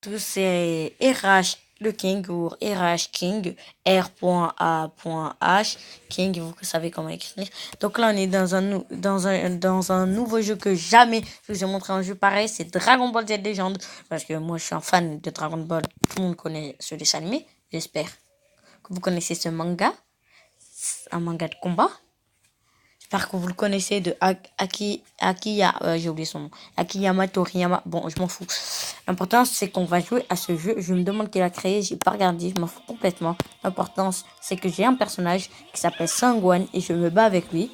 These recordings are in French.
Tout c'est RH le King ou RH King, R.A.H, King, vous savez comment écrire. Donc là, on est dans un nouveau jeu que jamais je vous ai montré un jeu pareil, c'est Dragon Ball Z Legend. Parce que moi, je suis un fan de Dragon Ball. Tout le monde connaît ce dessin animé, j'espère que vous connaissez ce manga. Un manga de combat. J'espère que vous le connaissez de j'ai oublié son nom. Akiyama Toriyama. Bon, je m'en fous. L'important, c'est qu'on va jouer à ce jeu. Je me demande qui l'a créé. J'ai pas regardé. Je m'en fous complètement. L'important, c'est que j'ai un personnage qui s'appelle Sangwan et je me bats avec lui.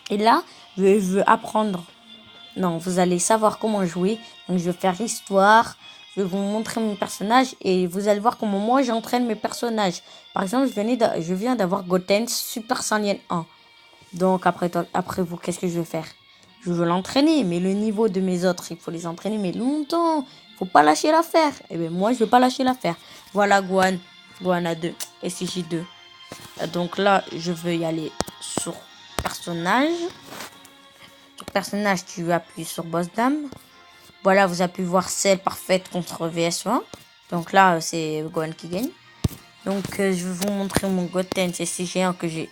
Et là, je veux apprendre. Non, vous allez savoir comment jouer. Donc, je vais faire histoire. Je vais vous montrer mon personnage et vous allez voir comment moi j'entraîne mes personnages. Par exemple, je viens d'avoir Goten Super Saiyan 1. Donc après vous, qu'est-ce que je vais faire? Je veux l'entraîner, mais le niveau de mes autres, il faut les entraîner, mais longtemps. Faut pas lâcher l'affaire. Et bien moi, je veux pas lâcher l'affaire. Voilà Guan. Guan a 2. SJ2. Donc là, je veux y aller sur personnage. Sur personnage, tu appuies sur boss dame. Voilà, vous avez pu voir celle parfaite contre VS1. Donc là, c'est Gohan qui gagne. Donc je vais vous montrer mon Goten CCG1 que j'ai.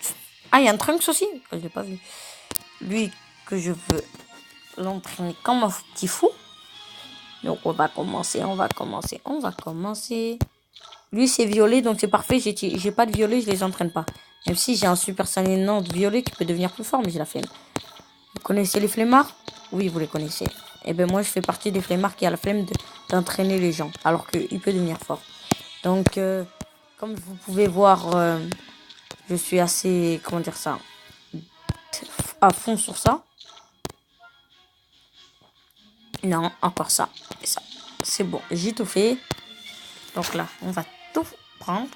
Ah, il y a un Trunks aussi, que je n'ai pas vu. Lui, que je veux l'entraîner comme un petit fou. Donc on va commencer. Lui, c'est violet, donc c'est parfait. J'ai pas de violet, je les entraîne pas. Même si j'ai un super saiyan de violet qui peut devenir plus fort, mais j'ai la flemme. Vous connaissez les flemmards? Oui, vous les connaissez. Et ben moi, je fais partie des flemmards qui a la flemme d'entraîner les gens, alors qu'il peut devenir fort. Donc, comme vous pouvez voir, je suis assez, comment dire ça, à fond sur ça. Non, encore ça. Et ça. C'est bon, j'ai tout fait. Donc là, on va tout prendre.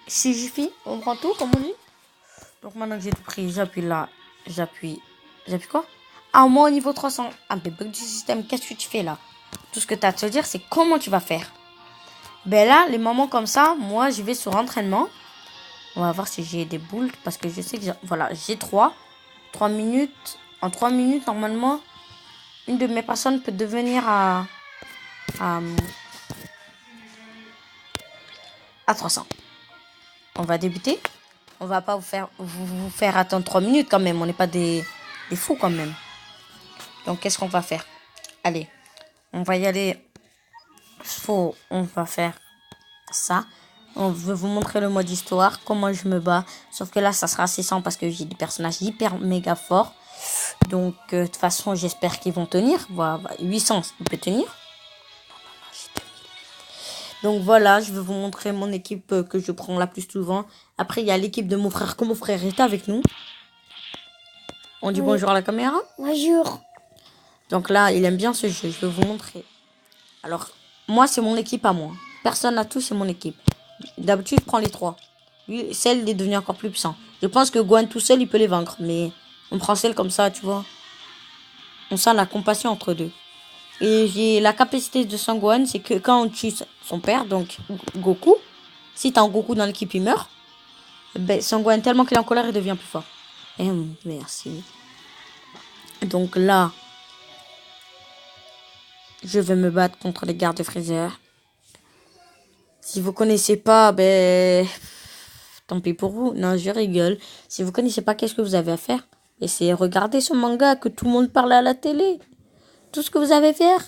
Si j'y fais, on prend tout, comme on dit. Donc maintenant que j'ai tout pris, j'appuie là. J'appuie quoi? Ah, moi au niveau 300. Ah, mais bug du système, qu'est-ce que tu fais là? Tout ce que tu as à te dire, c'est comment tu vas faire. Ben là, les moments comme ça, moi, je vais sur entraînement. On va voir si j'ai des boules. Parce que je sais que j'ai 3 minutes. En 3 minutes, normalement, une de mes personnes peut devenir à 300. On va débuter. On va pas vous faire attendre 3 minutes quand même. On n'est pas des fous quand même. Donc, qu'est-ce qu'on va faire? Allez, on va y aller. On va faire ça. On veut vous montrer le mode histoire, comment je me bats. Sauf que là, ça sera assez simple parce que j'ai des personnages hyper méga forts. Donc, de toute façon, j'espère qu'ils vont tenir. Voilà, 800, il peut tenir. Donc voilà, je vais vous montrer mon équipe que je prends la plus souvent. Après, il y a l'équipe de mon frère. Que mon frère est avec nous. On dit bonjour à la caméra. Bonjour. Donc là, il aime bien ce jeu. Je vais vous montrer. Alors, moi, c'est mon équipe à moi. Personne à tout, c'est mon équipe. D'habitude, je prends les 3. Lui, celle est devenue encore plus puissant. Je pense que Gohan tout seul, il peut les vaincre. Mais on prend celle comme ça, tu vois. On sent la compassion entre deux. Et j'ai la capacité de Sangwan, c'est que quand on tue son père, donc Goku, si t'as un Goku dans l'équipe, il meurt. Ben, Sangwan, tellement qu'il est en colère, il devient plus fort. Merci. Donc là, je vais me battre contre les gardes de Freezer. Si vous connaissez pas, ben, tant pis pour vous. Non, je rigole. Si vous connaissez pas, qu'est-ce que vous avez à faire? Essayez de regarder ce manga que tout le monde parle à la télé. Tout ce que vous avez à faire,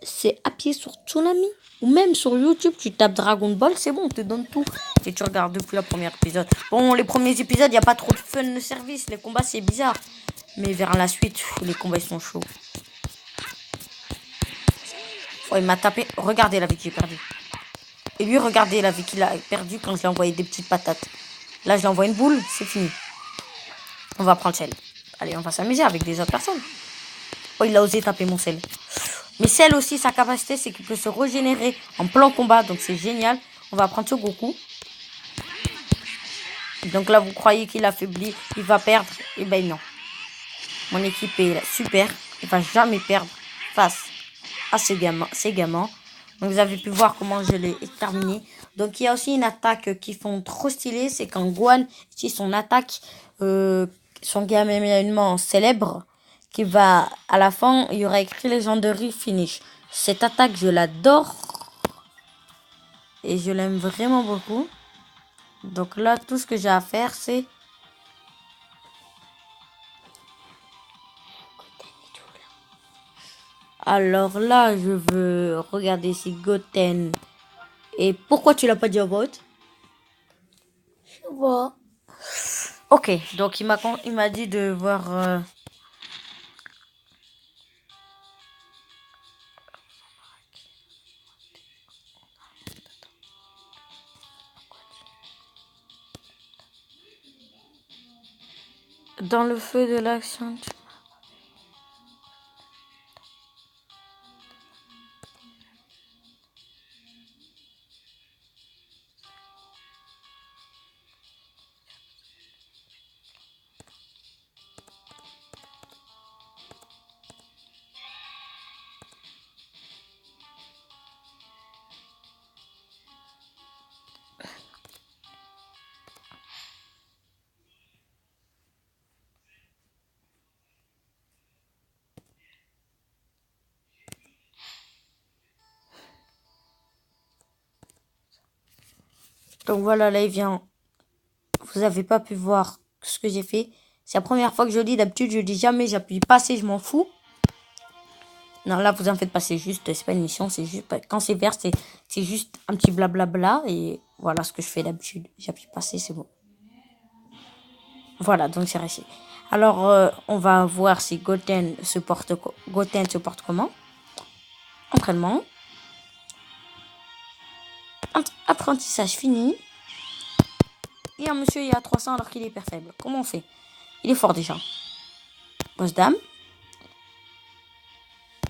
c'est appuyer sur Tsunami. Ou même sur YouTube, tu tapes Dragon Ball, c'est bon, on te donne tout. Et tu regardes depuis le premier épisode. Bon, les premiers épisodes, il n'y a pas trop de fun de service. Les combats, c'est bizarre. Mais vers la suite, les combats, ils sont chauds. Oh, il m'a tapé. Regardez la vie que j'ai perdue. Et lui, regardez la vie qu'il a perdue quand je lui ai envoyé des petites patates. Là, je lui envoie une boule, c'est fini. On va prendre celle. Allez, on va s'amuser avec des autres personnes. Oh, il a osé taper mon sel. Mais celle aussi, sa capacité, c'est qu'il peut se régénérer en plein combat. Donc, c'est génial. On va prendre ce Goku. Donc là, vous croyez qu'il affaiblit, il va perdre. Eh ben non. Mon équipe est super. Il va jamais perdre face à ces gamins. Donc, vous avez pu voir comment je l'ai terminé. Donc, il y a aussi une attaque qui font trop stylé. C'est quand Gohan utilise son attaque, son Kamehameha célèbre, qui va, à la fin, il y aura écrit Legendary Finish. Cette attaque, je l'adore. Et je l'aime vraiment beaucoup. Donc là, tout ce que j'ai à faire, c'est... Alors là, je veux regarder si Goten... Et pourquoi tu l'as pas dit en vote? Je vois. Ok, donc il m'a dit de voir... Dans le feu de l'action... Donc voilà, là il vient. Vous avez pas pu voir ce que j'ai fait. C'est la première fois que je lis. D'habitude, je dis jamais, j'appuie passer, je m'en fous. Non, là, vous en faites pas, c'est juste, c'est pas une mission, c'est juste, quand c'est vert, c'est juste un petit blablabla. Et voilà ce que je fais d'habitude. J'appuie passer, c'est bon. Voilà, donc c'est réussi. Alors, on va voir si Goten se porte comment. Entraînement. Apprentissage fini. Et un monsieur, il est à 300 alors qu'il est hyper faible. Comment on fait? Il est fort déjà. Boss dame.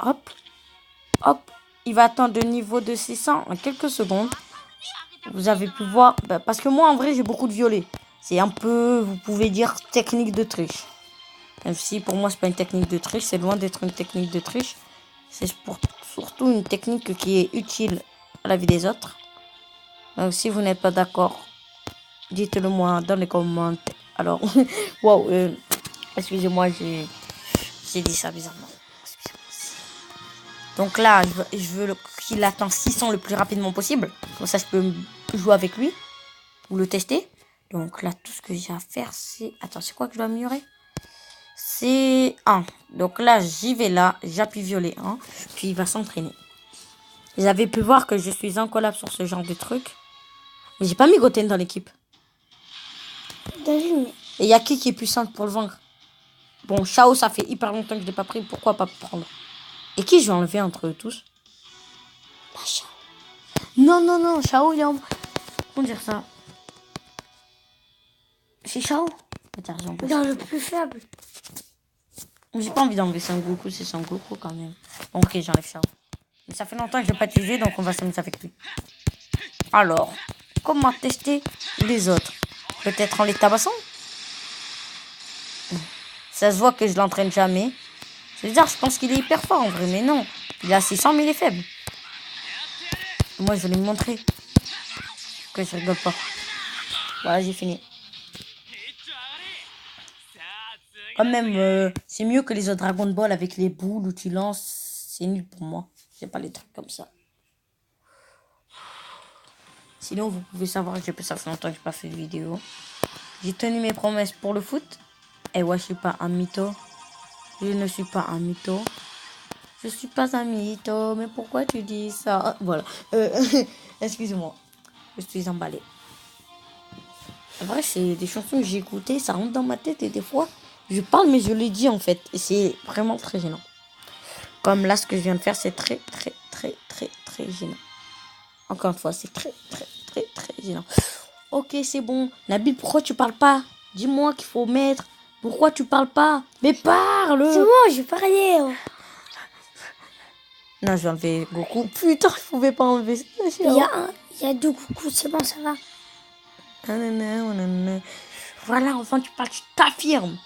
Hop. Hop. Il va atteindre le niveau de 600 en quelques secondes. Vous avez pu voir. Parce que moi, en vrai, j'ai beaucoup de violets. C'est un peu, vous pouvez dire, technique de triche. Même si pour moi, c'est pas une technique de triche. C'est loin d'être une technique de triche. C'est surtout une technique qui est utile à la vie des autres. Donc, si vous n'êtes pas d'accord, dites-le moi dans les commentaires. Alors, wow, excusez-moi, j'ai dit ça bizarrement. Donc là, je veux qu'il atteigne 600 le plus rapidement possible. Comme ça, je peux jouer avec lui ou le tester. Donc là, tout ce que j'ai à faire, c'est... Attends, c'est quoi que je dois améliorer? C'est 1. Donc là, j'y vais là. J'appuie violet 1. Puis il va s'entraîner. Vous avez pu voir que je suis en collab sur ce genre de truc. Mais j'ai pas mis Goten dans l'équipe. Et il y a qui est puissante pour le vaincre? Bon, Shao, ça fait hyper longtemps que je l'ai pas pris. Pourquoi pas prendre? Et qui je vais enlever entre eux tous? Pas Shao. Non, non, non. Shao, il est en... Comment dire ça? C'est Shao? Dans le plus faible. J'ai pas envie d'enlever Sangoku, c'est Sangoku quand même. Bon, ok, j'enlève Shao. Mais ça fait longtemps que je l'ai pas utilisé, donc on va s'amuser avec lui. Alors, comment tester les autres? Peut-être en les tabassant? Ça se voit que je l'entraîne jamais. Je veux dire, je pense qu'il est hyper fort en vrai, mais non. Il a 600, mais il est faible. Moi, je vais lui montrer que je rigole pas. Voilà, j'ai fini. Quand même, c'est mieux que les autres Dragon Ball avec les boules où tu lances. C'est nul pour moi. J'ai pas les trucs comme ça. Sinon, vous pouvez savoir que ça fait longtemps que j'ai pas fait de vidéo. J'ai tenu mes promesses pour le foot. Et ouais, je suis pas un mytho. Je ne suis pas un mytho. Je suis pas un mytho. Mais pourquoi tu dis ça? Voilà. Excusez-moi. Je suis emballée. En vrai, c'est des chansons que j'ai écoutées. Ça rentre dans ma tête et des fois, je parle, mais je les dis en fait. Et c'est vraiment très gênant. Comme là, ce que je viens de faire, c'est très, très, très, très, très gênant. Encore une fois, c'est très, très, très, très gênant. Ok, c'est bon. Nabil, pourquoi tu parles pas? Dis-moi qu'il faut mettre. Pourquoi tu parles pas? Mais parle! C'est bon, je vais parler. Non, je vais enlever Goku. Putain, je pouvais pas enlever ça. Il y a deux coucous, c'est bon, ça va. Voilà, enfin, tu parles, tu t'affirmes.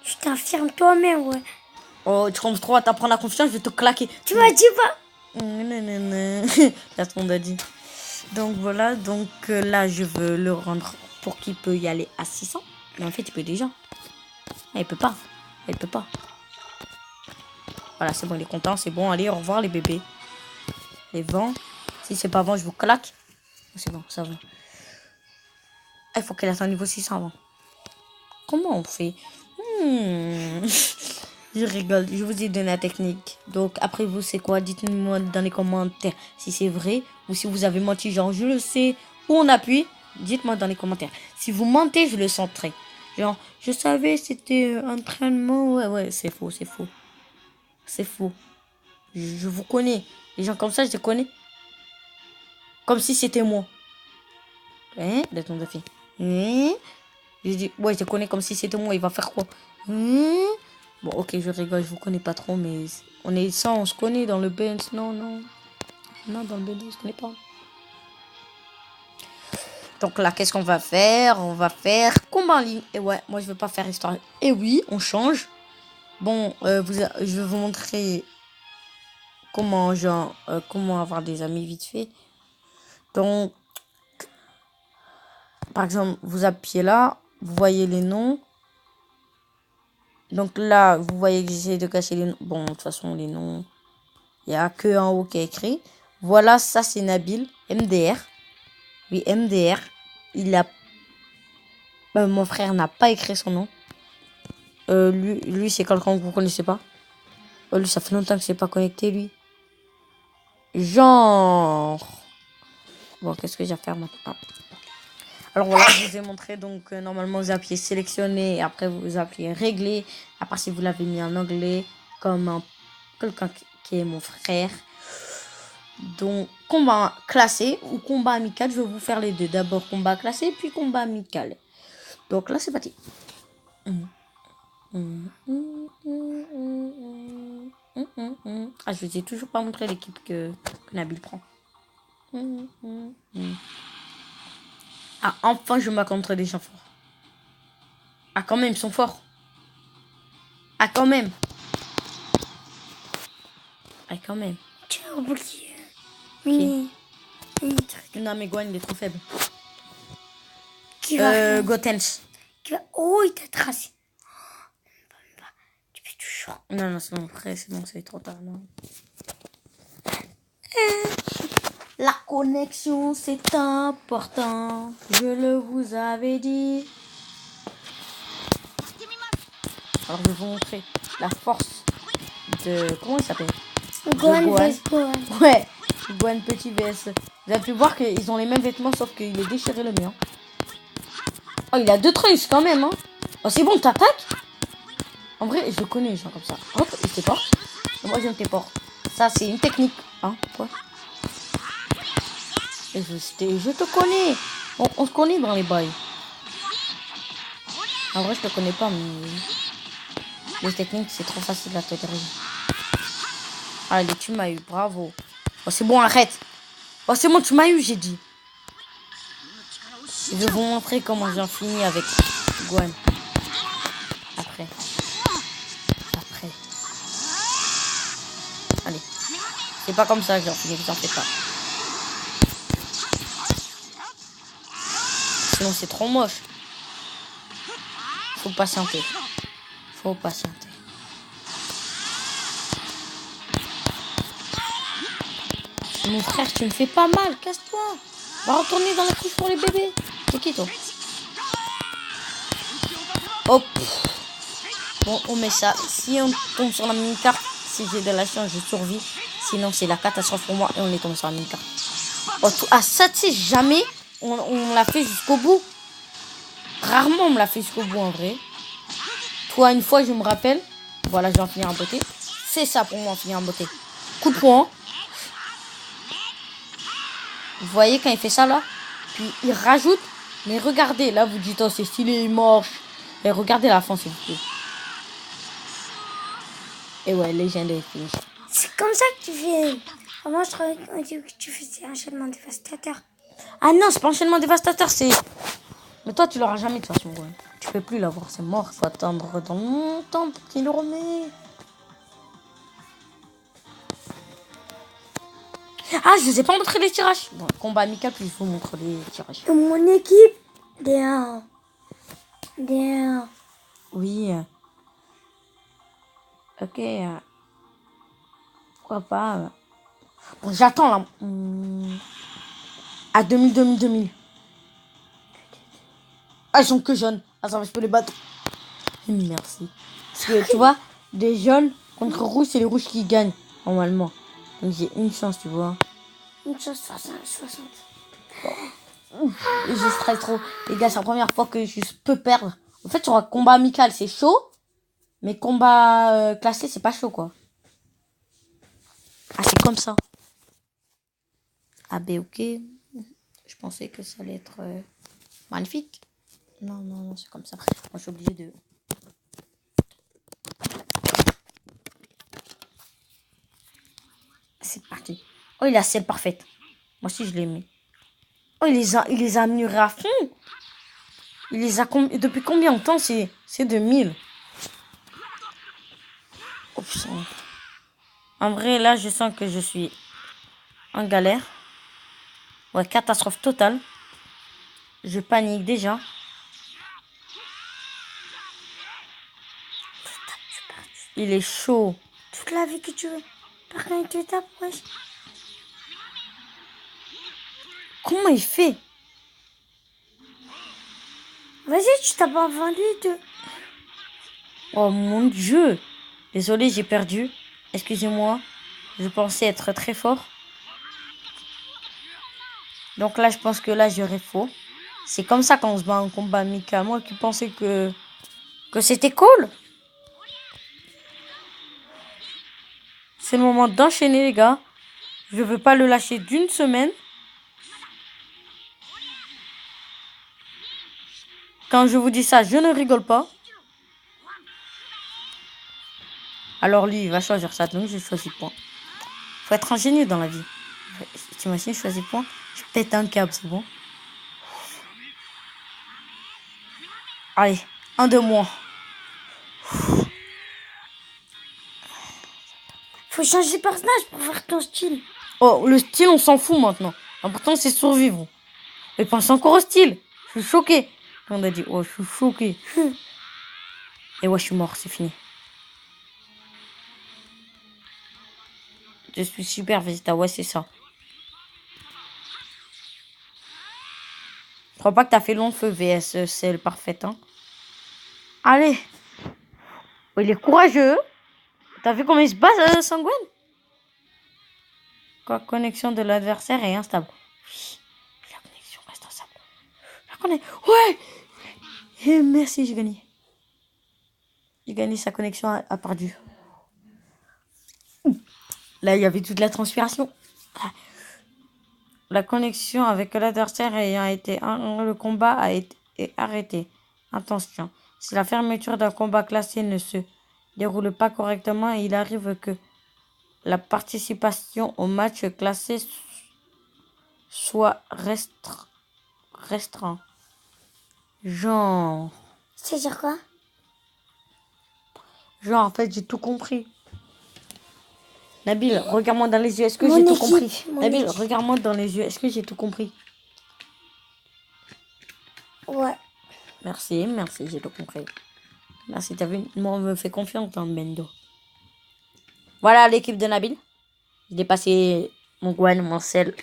Je t'affirme toi-même, ouais. Oh, tu commences trop à t'apprendre la confiance, je vais te claquer. Tu m'as dit pas. Là, on a dit. Donc voilà, donc là, je veux le rendre pour qu'il peut y aller à 600. Mais en fait, il peut déjà. Ah, il peut pas. Il peut pas. Voilà, c'est bon, il est content, c'est bon. Allez, au revoir les bébés. Les vents. Si c'est pas bon, je vous claque. C'est bon, ça va. Il faut qu'elle atteigne niveau 600 avant. Comment on fait? Je rigole, je vous ai donné la technique. Donc après vous, c'est quoi? Dites-moi dans les commentaires si c'est vrai ou si vous avez menti, genre je le sais, ou on appuie. Dites-moi dans les commentaires. Si vous mentez, je le sentirai. Genre, je savais, c'était entraînement. Ouais, c'est faux, c'est faux. C'est faux. Je vous connais. Les gens comme ça, je les connais. Comme si c'était moi. Hein? De ton défi. Hein? Je dis, ouais, je te connais comme si c'était moi. Il va faire quoi? Hein? Bon, ok, je rigole, je vous connais pas trop, mais on est ça, on se connaît dans le bench. Non, non. Non, dans le bench, on se connaît pas. Donc là, qu'est-ce qu'on va faire? On va faire combat en ligne. Et ouais, moi, je veux pas faire histoire. Et oui, on change. Bon, je vais vous montrer comment, genre, comment avoir des amis vite fait. Donc, par exemple, vous appuyez là, vous voyez les noms. Donc là, vous voyez que j'essaie de cacher les noms. Bon, de toute façon, les noms, il n'y a que en haut qui est écrit. Voilà, ça c'est Nabil, MDR. Oui, MDR. Il a... mon frère n'a pas écrit son nom. Lui c'est quelqu'un que vous connaissez pas. Lui, ça fait longtemps que c'est pas connecté, lui. Genre... Bon, qu'est-ce que j'ai à faire maintenant? Alors voilà, je vous ai montré. Donc, normalement, vous appuyez sélectionner. Et après, vous appuyez régler. Après, si vous l'avez mis en anglais, comme quelqu'un qui est mon frère. Donc, combat classé ou combat amical, je vais vous faire les deux. D'abord combat classé, puis combat amical. Donc là, c'est parti. Ah, je vous ai toujours pas montré l'équipe que Nabil prend. Ah, enfin, je me bats contre des gens forts. Ah, quand même, ils sont forts. Ah, quand même. Ah, quand même. Tu as oublié. Qui? Truc. Non, mais Gwen, il est trop faible. Qui va Gotens. Oh, il t'a tracé. Tu fais toujours. Non, c'est bon, frère, c'est bon, c'est trop tard. Non. La connexion, c'est important. Je le vous avais dit. Alors, je vais vous montrer la force de... Comment il s'appelle? Gohan vs Gohan. Ouais, Gohan petit vs. Vous avez pu voir qu'ils ont les mêmes vêtements, sauf qu'il est déchiré le mien. Oh, il a 2 trunks quand même, hein. Oh, c'est bon, t'attaques? En vrai, je connais les gens comme ça. Hop, il téléporte. Moi, je me téléporte. Ça, c'est une technique. Hein, quoi? Et je te connais. On se connaît dans les bails. En vrai, je te connais pas, mais... Les techniques, c'est trop facile à te griller. Allez, tu m'as eu, bravo. Oh, c'est bon, arrête. Oh, c'est bon, tu m'as eu, j'ai dit. Je vais vous montrer comment j'en finis avec Gohan. Après. Allez. C'est pas comme ça que j'en finis, vous en faites pas. Sinon, c'est trop moche. Faut patienter. Mon frère, tu me fais pas mal, casse-toi. Va retourner dans la couche pour les bébés. C'est qui toi? Hop. Bon, on met ça. Si on tombe sur la mini-carte, si j'ai de la chance, je survis. Sinon, c'est la catastrophe pour moi et on est tombé sur la mini-carte. Oh, ça, tu sais, jamais on l'a fait jusqu'au bout. Rarement on me l'a fait jusqu'au bout en vrai. Toi, une fois, je me rappelle. Voilà, je vais en finir en beauté. C'est ça pour moi, en finir en beauté. Coup de poing. Vous voyez quand il fait ça là? Puis il rajoute. Mais regardez, là vous dites, oh c'est stylé, il marche. Et regardez la fin s'il vous plaît. Et ouais, légendaire finish. C'est comme ça que tu fais. Avant, je trouvais que tu faisais enchaînement dévastateur. Ah non, c'est pas enchaînement dévastateur, c'est... Mais toi tu l'auras jamais de toute façon. Ouais. Tu peux plus l'avoir, c'est mort. Faut attendre dans longtemps pour qu'il le remet. Ah, je vous ai pas montré les tirages. Bon, combat amical, puis je vous montre les tirages. De mon équipe, des Oui. Ok. Pourquoi pas Bon, j'attends là. À 2000, 2000, 2000. Ah, ils sont que jeunes. Ah, ça va, je peux les battre. Merci. Parce que, tu vois, des jeunes contre rouges, c'est les rouges qui gagnent, normalement. Donc, j'ai une chance, tu vois. Une chose 60. Et je stresse trop. Les gars, c'est la première fois que je peux perdre. En fait, sur un combat amical, c'est chaud. Mais combat classé, c'est pas chaud, quoi. Ah, c'est comme ça. Ah, ben, ok. Je pensais que ça allait être magnifique. Non, non, non, c'est comme ça. Moi, je suis obligée de... C'est parti. Oh, il a celle parfaite. Moi aussi, je l'ai mis. Oh, il les a améliorés à fond. Il les a... Depuis combien de temps c'est 2000. Oh, putain. En vrai, là, je sens que je suis en galère. Ouais, catastrophe totale. Je panique déjà. Il est chaud. Toute la vie que tu veux. Par contre, tu tapes, wesh. Comment il fait? Vas-y, tu t'as pas vendu, toi. Oh mon Dieu. Désolé, j'ai perdu. Excusez-moi. Je pensais être très fort. Donc là, je pense que là, j'aurais faux. C'est comme ça qu'on se bat en combat amical. Moi qui pensais que c'était cool. C'est le moment d'enchaîner, les gars. Je veux pas le lâcher d'une semaine. Quand je vous dis ça, je ne rigole pas. Alors lui, il va choisir ça. Donc, je choisis point. Faut être ingénieux dans la vie. T'imagines, je choisis point. Je pète un câble, c'est bon. Allez, un de moins. Faut changer de personnage pour faire ton style. Oh, le style, on s'en fout maintenant. L'important, c'est survivre. Et pense encore au style. Je suis choqué. On a dit, oh, je suis choqué. Et ouais, je suis mort, c'est fini. Je suis super Vegeta, ouais, c'est ça. Je crois pas que t'as fait long feu, VS, c'est le parfait, hein. Allez. Oh, il est courageux. T'as vu comment il se bat, Sanguine? Quoi, connexion de l'adversaire est instable. Oui, la connexion reste instable. La connexion... Ouais. Et merci, j'ai gagné. J'ai gagné, sa connexion a perdu. Là, il y avait toute la transpiration. La connexion avec l'adversaire ayant été... Le combat a été arrêté. Attention. Si la fermeture d'un combat classé ne se déroule pas correctement, il arrive que la participation au match classé soit restreint. Genre... C'est-à-dire quoi? Genre, en fait, j'ai tout compris. Nabil, regarde-moi dans les yeux. Est-ce que Mon j'ai tout équipe, compris? mon Nabil, équipe. regarde-moi dans les yeux. Est-ce que j'ai tout compris? Ouais. Merci, merci, j'ai tout compris. Merci, t'as vu? Moi, on me fait confiance dans Bendo. Voilà l'équipe de Nabil. J'ai dépassé mon Gwen, mon Cell,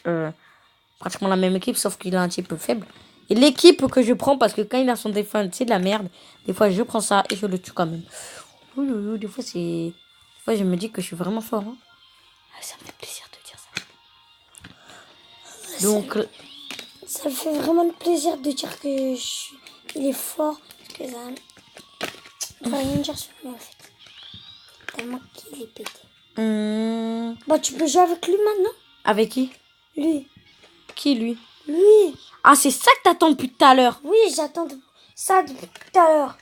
pratiquement la même équipe, sauf qu'il est un petit peu faible. Et l'équipe que je prends, parce que quand il a son défense, c'est de la merde. Des fois, je prends ça et je le tue quand même. Des fois, c'est... Des fois, je me dis que je suis vraiment fort. Hein. Ça me fait plaisir de dire ça. Donc... Ça me fait vraiment le plaisir de dire que il est fort. Parce que ça... On va rien dire sur lui, en fait. Tellement qu'il est pété. Bah, tu peux jouer avec lui maintenant? Avec qui? Lui. Qui, lui? Lui. Ah, c'est ça que t'attends depuis tout à l'heure. Oui, j'attends ça depuis tout à l'heure.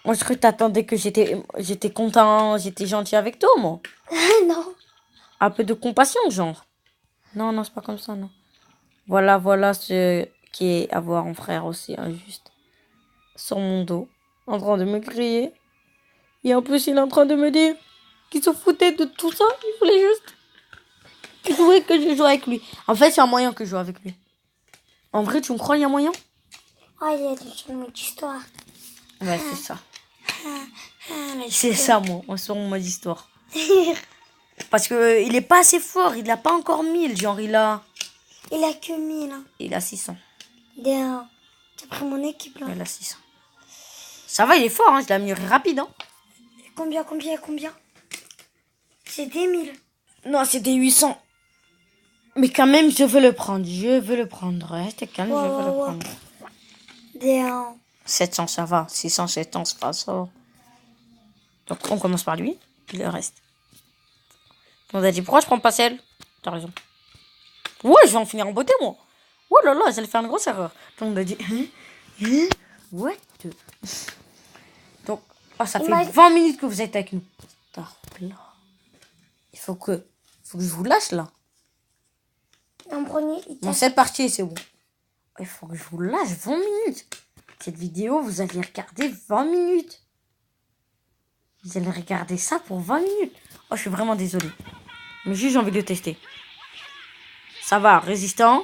Moi, je croyais que t'attendais que j'étais content, j'étais gentil avec toi, moi. Non. Un peu de compassion, genre. Non, non, c'est pas comme ça, non. Voilà ce qui est avoir un frère aussi injuste. Sur mon dos, en train de me crier. Et en plus, il est en train de me dire qu'il se foutait de tout ça. Il voulait juste... Il voulait que je joue avec lui. En fait, il y a un moyen que je joue avec lui. En vrai, tu me crois, il y a moyen? Oh, il y a des films d'histoire. Ouais, c'est ça. C'est ça, moi, on sort mon mode histoire. Parce que il est pas assez fort, il a pas encore 1000, genre il a... Il a que 1000. Hein. Il a 600. T'as pris mon équipe là. Il a 600. Ça va, il est fort, hein. Je l'ai amélioré rapide. Hein. Combien C'est des 1000. Non, c'est des 800. Mais quand même, je veux le prendre. Je veux le prendre. Reste calme, je veux le prendre. Des 700, ça va. 600, 700, c'est pas ça. Donc, on commence par lui. Puis le reste. On a dit, pourquoi je prends pas celle? T'as raison. Ouais, je vais en finir en beauté, moi. Oh là là, j'allais faire une grosse erreur. Donc, on a dit, what? Donc, oh, ça fait 20 minutes que vous êtes avec nous. Il faut que je vous lâche, là. Bon, c'est parti, c'est bon. Il faut que je vous lâche 20 minutes. Cette vidéo, vous allez regarder 20 minutes. Vous allez regarder ça pour 20 minutes. Oh, je suis vraiment désolée. Mais juste, j'ai envie de le tester. Ça va, résistant.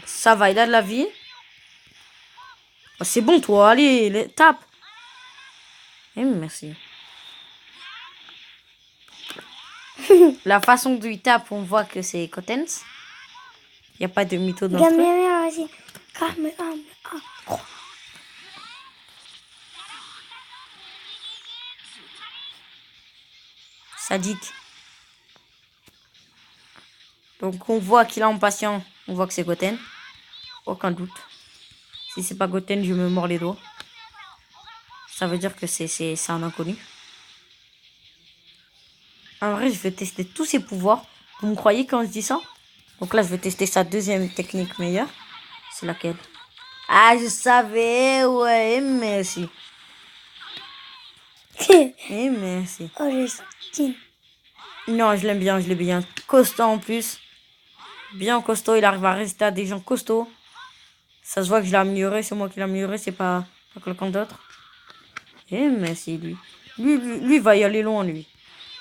Ça va, il a de la vie. Oh, c'est bon, toi. Allez, tape. Eh, merci. La façon dont il tape, on voit que c'est Kotens. Il n'y a pas de mytho dans le truc. Sadique. Donc on voit qu'il est impatient. On voit que c'est Goten. Aucun doute. Si c'est pas Goten, je me mords les doigts. Ça veut dire que c'est un inconnu. En vrai, je vais tester tous ses pouvoirs. Vous me croyez quand je dis ça? Donc là, je vais tester sa deuxième technique meilleure. C'est laquelle? Ah, je savais. Ouais, merci. Et merci. Oh, je skin. Non, je l'aime bien, je l'ai bien. Costaud en plus. Bien costaud, il arrive à résister à des gens costauds. Ça se voit que je l'ai amélioré, c'est moi qui l'ai amélioré, c'est pas quelqu'un d'autre. Et merci, lui. Lui va y aller loin, lui.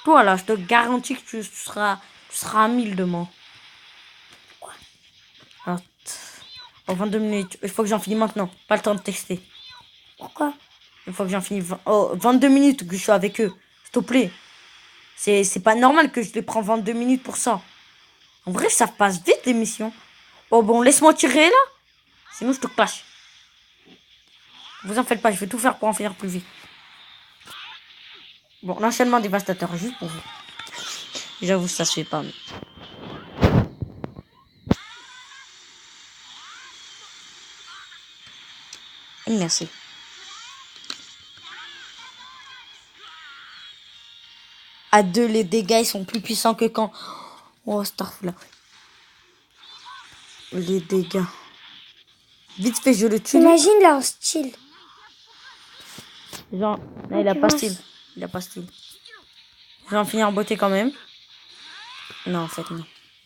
Toi, là, je te garantis que tu seras à 1000 demain. Quoi? Alors, oh, 22 minutes. Il faut que j'en finisse maintenant. Pas le temps de tester. Pourquoi? Il faut que j'en finisse. 22 minutes que je suis avec eux. S'il te plaît. C'est pas normal que je les prends 22 minutes pour ça. En vrai, ça passe vite, l'émission. Oh bon, laisse-moi tirer, là. Sinon, je te clash. Vous en faites pas, je vais tout faire pour en finir plus vite. Bon, l'enchaînement dévastateur, juste pour vous. J'avoue, ça se fait pas. Mais... Merci. À 2, les dégâts, ils sont plus puissants que quand... Oh, Starfla. Les dégâts. Vite fait, je le tue. Imagine leur style. Genre, là, il a pas style. Il a pas style. Je vais en finir en beauté quand même. Non, en fait, non.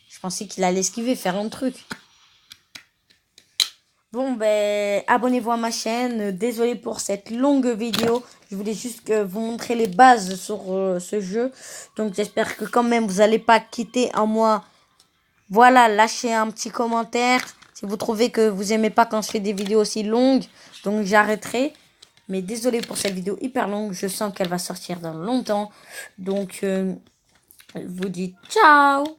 Je pensais qu'il allait esquiver, faire un truc. Bon, ben, abonnez-vous à ma chaîne. Désolé pour cette longue vidéo. Je voulais juste vous montrer les bases sur ce jeu. Donc, j'espère que quand même, vous n'allez pas quitter en moi. Voilà, lâchez un petit commentaire. Si vous trouvez que vous aimez pas quand je fais des vidéos aussi longues. Donc, j'arrêterai. Mais désolé pour cette vidéo hyper longue. Je sens qu'elle va sortir dans longtemps. Donc, je vous dis ciao.